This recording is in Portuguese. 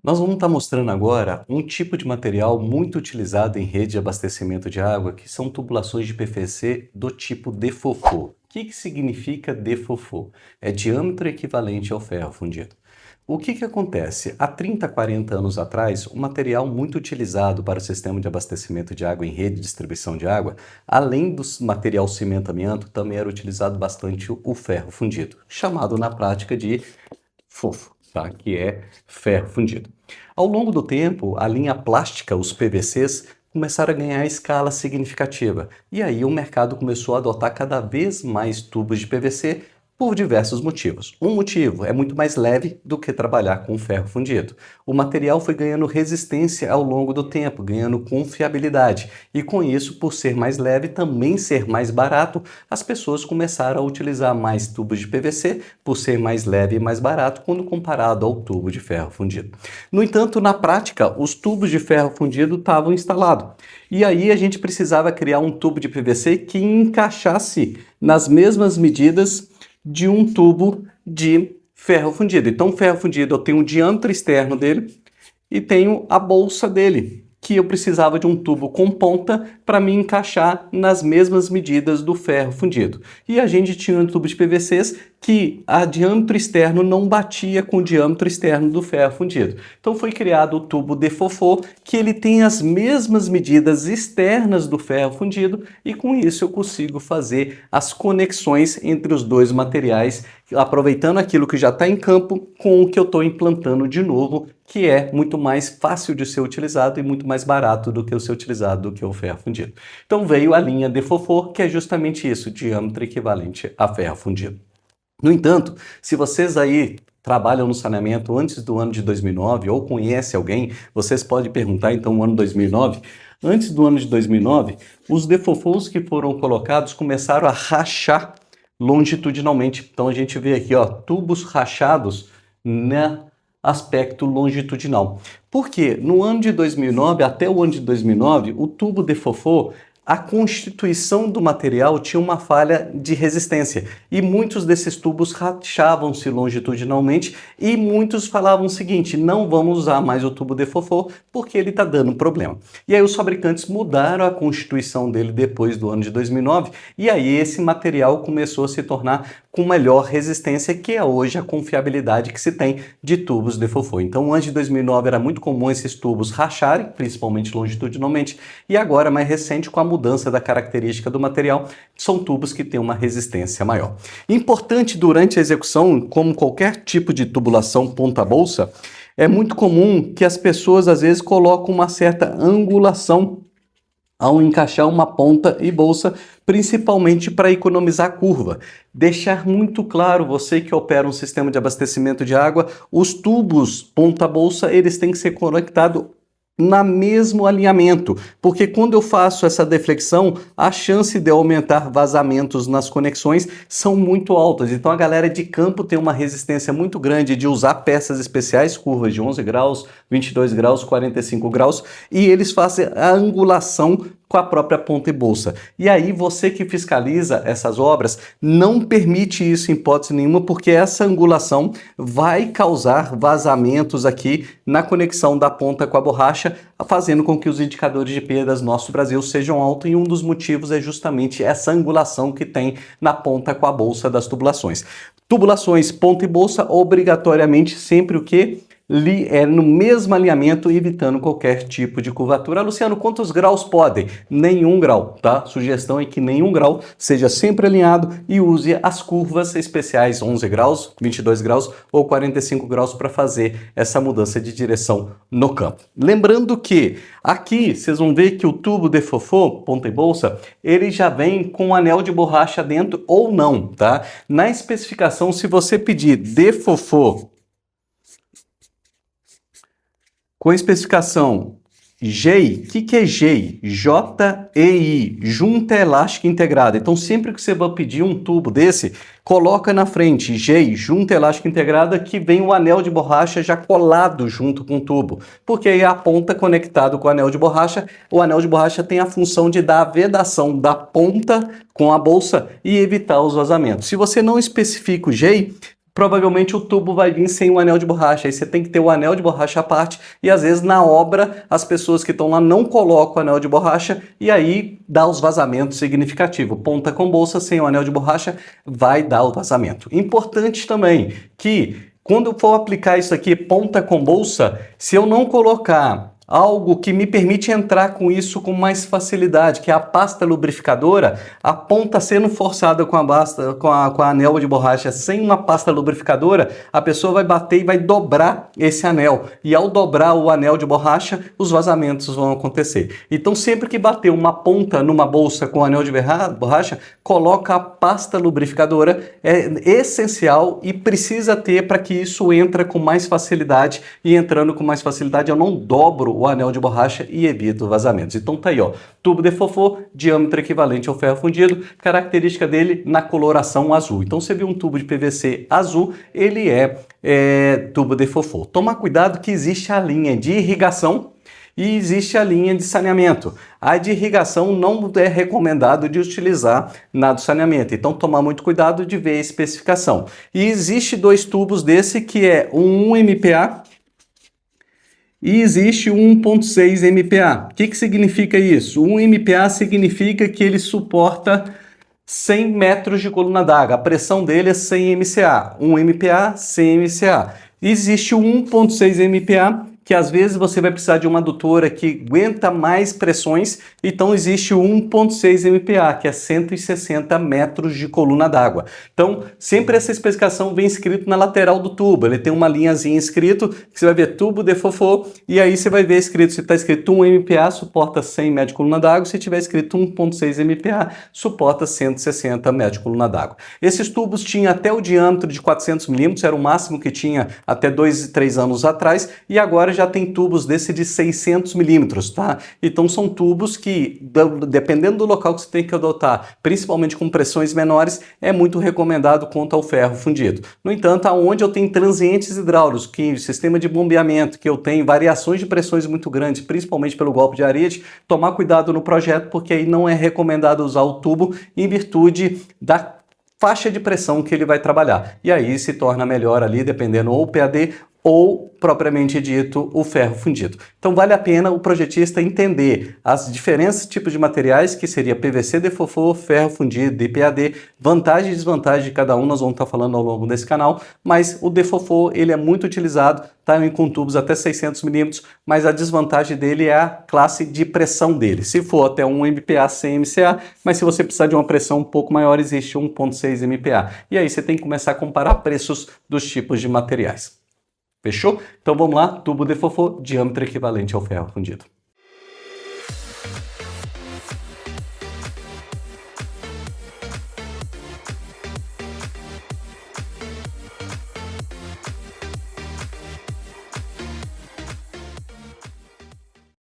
Nós vamos estar mostrando agora um tipo de material muito utilizado em rede de abastecimento de água, que são tubulações de PVC do tipo DFOFO. O que significa DFOFO? É diâmetro equivalente ao ferro fundido. O que acontece? Há 30, 40 anos atrás, um material muito utilizado para o sistema de abastecimento de água em rede de distribuição de água, além do material cimento amianto, também era utilizado bastante o ferro fundido, chamado na prática de FOFO, tá? Que é ferro fundido. Ao longo do tempo, a linha plástica, os PVCs, começaram a ganhar escala significativa. E aí o mercado começou a adotar cada vez mais tubos de PVC por diversos motivos. Um motivo é muito mais leve do que trabalhar com ferro fundido. O material foi ganhando resistência ao longo do tempo, ganhando confiabilidade. E com isso, por ser mais leve, também ser mais barato, as pessoas começaram a utilizar mais tubos de PVC, por ser mais leve e mais barato, quando comparado ao tubo de ferro fundido. No entanto, na prática, os tubos de ferro fundido estavam instalados. E aí a gente precisava criar um tubo de PVC que encaixasse nas mesmas medidas de um tubo de ferro fundido. Então, o ferro fundido, eu tenho o diâmetro externo dele e tenho a bolsa dele, que eu precisava de um tubo com ponta para me encaixar nas mesmas medidas do ferro fundido. E a gente tinha um tubo de PVCs que a diâmetro externo não batia com o diâmetro externo do ferro fundido. Então foi criado o tubo DFOFO, que ele tem as mesmas medidas externas do ferro fundido e com isso eu consigo fazer as conexões entre os dois materiais, aproveitando aquilo que já está em campo com o que eu estou implantando de novo, que é muito mais fácil de ser utilizado e muito mais barato do que o ser utilizado do que o ferro fundido. Então veio a linha DFOFO, que é justamente isso, diâmetro equivalente a ferro fundido. No entanto, se vocês aí trabalham no saneamento antes do ano de 2009 ou conhecem alguém, vocês podem perguntar então o ano 2009. Antes do ano de 2009, os DFOFOs que foram colocados começaram a rachar longitudinalmente. Então a gente vê aqui, ó, tubos rachados no aspecto longitudinal. Por quê? No ano de 2009, até o ano de 2009, o tubo DFOFO, a constituição do material tinha uma falha de resistência e muitos desses tubos rachavam-se longitudinalmente e muitos falavam o seguinte: não vamos usar mais o tubo DFOFO porque ele está dando problema. E aí os fabricantes mudaram a constituição dele depois do ano de 2009 e aí esse material começou a se tornar com melhor resistência, que é hoje a confiabilidade que se tem de tubos DFOFO. Então antes de 2009 era muito comum esses tubos racharem, principalmente longitudinalmente, e agora mais recente com a mudança da característica do material, são tubos que têm uma resistência maior. Importante durante a execução, como qualquer tipo de tubulação ponta-bolsa, é muito comum que as pessoas às vezes colocam uma certa angulação ao encaixar uma ponta e bolsa, principalmente para economizar curva. Deixar muito claro, você que opera um sistema de abastecimento de água, os tubos ponta-bolsa, eles têm que ser conectados no mesmo alinhamento, porque quando eu faço essa deflexão, a chance de eu aumentar vazamentos nas conexões são muito altas. Então a galera de campo tem uma resistência muito grande de usar peças especiais, curvas de 11 graus, 22 graus, 45 graus, e eles fazem a angulação com a própria ponta e bolsa. E aí você que fiscaliza essas obras não permite isso em hipótese nenhuma, porque essa angulação vai causar vazamentos aqui na conexão da ponta com a borracha, fazendo com que os indicadores de perdas no nosso Brasil sejam altos, e um dos motivos é justamente essa angulação que tem na ponta com a bolsa das tubulações. Tubulações ponta e bolsa, obrigatoriamente sempre o quê? É no mesmo alinhamento, evitando qualquer tipo de curvatura. Luciano, quantos graus podem? Nenhum grau, tá? Sugestão é que nenhum grau, seja sempre alinhado e use as curvas especiais 11 graus, 22 graus ou 45 graus para fazer essa mudança de direção no campo. Lembrando que aqui vocês vão ver que o tubo DFOFO, ponta e bolsa, ele já vem com um anel de borracha dentro ou não, tá? Na especificação, se você pedir DFOFO com especificação GEI, o que é GEI? J-E-I, junta elástica integrada. Então sempre que você vai pedir um tubo desse, coloca na frente GEI, junta elástica integrada, que vem o anel de borracha já colado junto com o tubo. Porque aí a ponta conectado com o anel de borracha tem a função de dar a vedação da ponta com a bolsa e evitar os vazamentos. Se você não especifica o GEI, provavelmente o tubo vai vir sem o anel de borracha. Aí você tem que ter o anel de borracha à parte e às vezes na obra as pessoas que estão lá não colocam o anel de borracha e aí dá os vazamentos significativos. Ponta com bolsa sem o anel de borracha vai dar o vazamento. Importante também que quando eu for aplicar isso aqui, ponta com bolsa, se eu não colocar algo que me permite entrar com isso com mais facilidade, que é a pasta lubrificadora, a ponta sendo forçada com a anel de borracha sem uma pasta lubrificadora, a pessoa vai bater e vai dobrar esse anel. E ao dobrar o anel de borracha, os vazamentos vão acontecer. Então, sempre que bater uma ponta numa bolsa com anel de borracha, coloca a pasta lubrificadora, é essencial e precisa ter para que isso entre com mais facilidade. E entrando com mais facilidade, eu não dobro o anel de borracha e evito vazamentos. Então tá aí, ó, tubo de fofô, diâmetro equivalente ao ferro fundido, característica dele na coloração azul. Então você viu um tubo de PVC azul, ele é tubo de fofô. Tomar cuidado que existe a linha de irrigação e existe a linha de saneamento. A de irrigação não é recomendado de utilizar na do saneamento, então tomar muito cuidado de ver a especificação. E existe dois tubos desse que é um 1 MPa e existe 1.6 MPa. O que significa isso? 1 MPa significa que ele suporta 100 metros de coluna d'água. A pressão dele é 100 MCa. 1 MPa, 100 MCa. Existe o 1.6 MPa, que às vezes você vai precisar de uma adutora que aguenta mais pressões, então existe o 1.6 MPa, que é 160 metros de coluna d'água. Então, sempre essa especificação vem escrito na lateral do tubo, ele tem uma linhazinha escrito, que você vai ver tubo de fofô, e aí você vai ver escrito, se está escrito 1 MPa, suporta 100 metros de coluna d'água, se tiver escrito 1.6 MPa, suporta 160 metros de coluna d'água. Esses tubos tinham até o diâmetro de 400 milímetros, era o máximo que tinha até 2, 3 anos atrás, e agora já tem tubos desse de 600 milímetros, tá? Então são tubos que, dependendo do local que você tem que adotar, principalmente com pressões menores, é muito recomendado quanto ao ferro fundido. No entanto, aonde eu tenho transientes hidráulicos, que sistema de bombeamento, que eu tenho variações de pressões muito grandes, principalmente pelo golpe de Ariete, tomar cuidado no projeto, porque aí não é recomendado usar o tubo em virtude da faixa de pressão que ele vai trabalhar. E aí se torna melhor ali, dependendo ou o PAD ou, propriamente dito, o ferro fundido. Então vale a pena o projetista entender as diferentes tipos de materiais, que seria PVC de fofô, ferro fundido e PAD, vantagem e desvantagem de cada um, nós vamos estar falando ao longo desse canal, mas o de fofô, ele é muito utilizado, tá, com tubos até 600 milímetros, mas a desvantagem dele é a classe de pressão dele. Se for até 1 MPa, 100 MCa, mas se você precisar de uma pressão um pouco maior, existe 1.6 MPa. E aí você tem que começar a comparar preços dos tipos de materiais. Fechou? Então vamos lá, tubo de fofô, diâmetro equivalente ao ferro fundido.